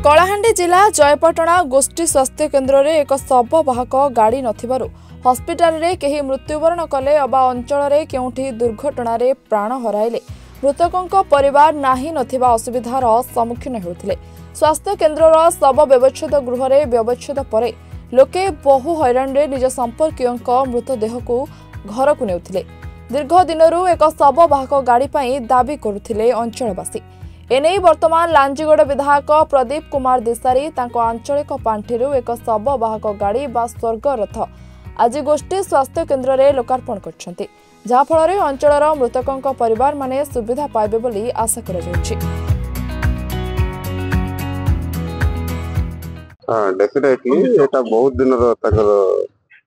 कलाहांडी जिला जयपाटणा गोष्ठी स्वास्थ्य केन्द्र में एक शववाहक गाड़ी नथिबारु हस्पिटाल रे केही मृत्युवरण कले अबा अंचल केउठी दुर्घटना रे प्राण हराइले मृतकों परिवार नाही नथिबा असुविधार सम्मुखीन होउथिले। स्वास्थ्य केन्द्रर शव व्यवच्छेद गृह रे व्यवच्छेद परे लोके बहु हैरान रे निज संपर्कीयों मृतदेह को घर को नेउथिले। दीर्घ दिनरू एक शववाहक गाड़ी पई दाबी करुथिले अंचलवासी। एने वर्तमान लांजीगड़ विधायक प्रदीप कुमार देसारी तांको आंचलिक पांठिरू एक शववाहक गाड़ी बा स्वर्ग रथ आज गोष्ठी स्वास्थ्य केन्द्र में लोकार्पण करछन्ति, जहा फଳରେ अंचलर मृतकों परिवार माने सुविधा पाइबे बोली आशा करा जाउछि। डेफिनेटली एटा बहुत दिन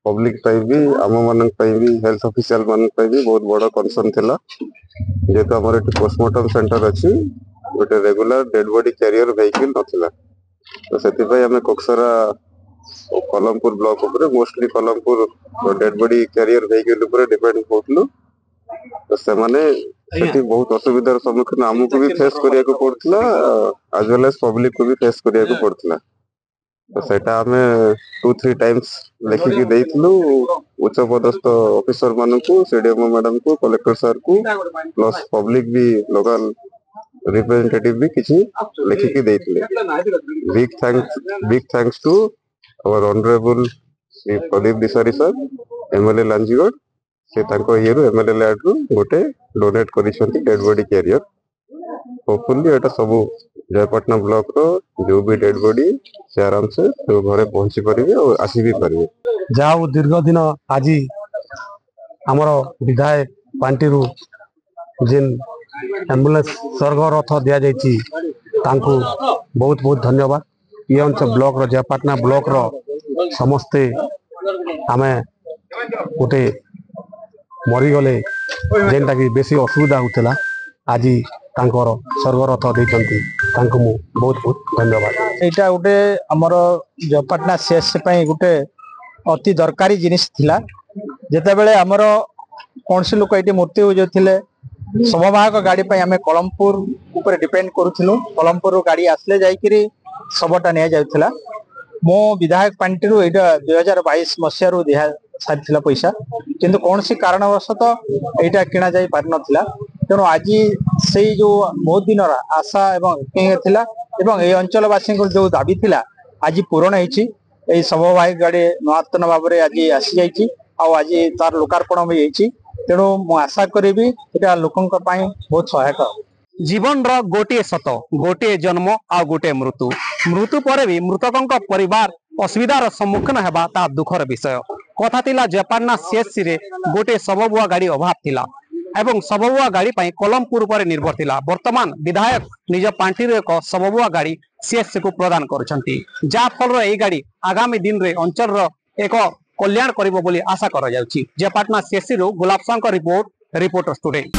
पब्लिक भी आम मान हेल्थ ऑफिशियल मान भी बहुत बड़ा कंसर्न थिला। जेहेतु आमर एटी पोस्टमार्टम सेंटर अच्छी गोटे regular dead body carrier vehicle नथिला, तो सेतिपई हमें कोक्सरा कलमपुर ब्लॉक ऊपर mostly Kalampur dead body carrier vehicle ऊपर डिपेंड होतलु। तो से माने सेति बहुत असुविधार सम्मुखीन हमकु भी फेस करिया को पड़तला, एज वेल एज पब्लिक को भी फेस करिया को पड़तला। तो सेटा हमें 2-3 टाइम्स लिखिकी देइथलु उच्च पदस्थ ऑफिसर मानकु, सीडीएमओ मैडम को, कलेक्टर सर को, प्लस पब्लिक भी लोकल रिप्रेजेंटेटिव भी किसी लिखिकी देइथले। Big thanks to our honourable Shri Pradeep Desari sir, MLA Lanjigarh, से तांको येरु एमएलए लैड रु गोटे डोनेट करिसंती डेड बॉडी कैरियर। होपफुली एटा सब जयपाटना ब्लॉक रो जो भी डेड बॉडी से आराम से तो घरे पहुंची परिबे और आसी भी परिबे। जाओ दीर्घ दिन आज आमर विधायक पांटिरू जिन एम्बुलेंस स्वर्ग रथ दिया जाइछि तांको बहुत बहुत धन्यवाद। ये अंचल ब्लॉक रो जयपाटना ब्लॉक रो समस्ते आमे गोटे मरी गले जेनटा कि बेसी असुविधा होतला, आज तांकर स्वर्ग रथ देइछंती तांको मु बहुत बहुत धन्यवाद। एटा गोटे हमर जयपाटना सीएससी पई गोटे अति दरकारी जिनिस थिला। जेते बेले हमर कोनसी लोक एटी मृत्यु हो जाथिले शववाहक गाड़ी पई हमें कलमपुर ऊपर डिपेंड करूथिलु। कलमपुर गाड़ी आसले जाइकिरी सबटा निया जाउथिला। मो विधायक पांटिरू एटा 2022 मसिया रु दिहा साथिला पैसा, किंतु कोनसी कारणवशत एटा किना जाई पार नथिला। तेणु आज से जो बहुत दिन आशा एवं थिला एवं ए अंचलवासी जो दाबी थिला आज पूरण होइछि। ए शववाहक गाड़ी नूतन भाव में आज आसी जाइछि आ आज तार लोकार्पण भी होइछि। तेणु मु आशा करिबी एटा लोकन पई बहुत सहायक। जीवन रो गोटे सत गोटे जन्म आ गोटे मृत्यु मृत्यु पर भी मृतकों परिवार असुविधार सम्मुखीन हेबा ता दुखर विषय। कथा थिला जयपाटना सीएससी रे गोटे शवबुआ गाड़ी अभाव थिला एवं शवबुआ गाड़ी पई कलमपुर पर निर्भर थिला। वर्तमान विधायक निज पांठी रे एक शवबुआ गाड़ी सीएससी को प्रदान करछंती, जा फल ए गाड़ी आगामी दिन रे अंचल रो एक कल्याण करिवो बोली आशा करा जाउछि। जयपाटना सीएससी रो गुलाब सांकर रिपोर्टर स्टूडेंट।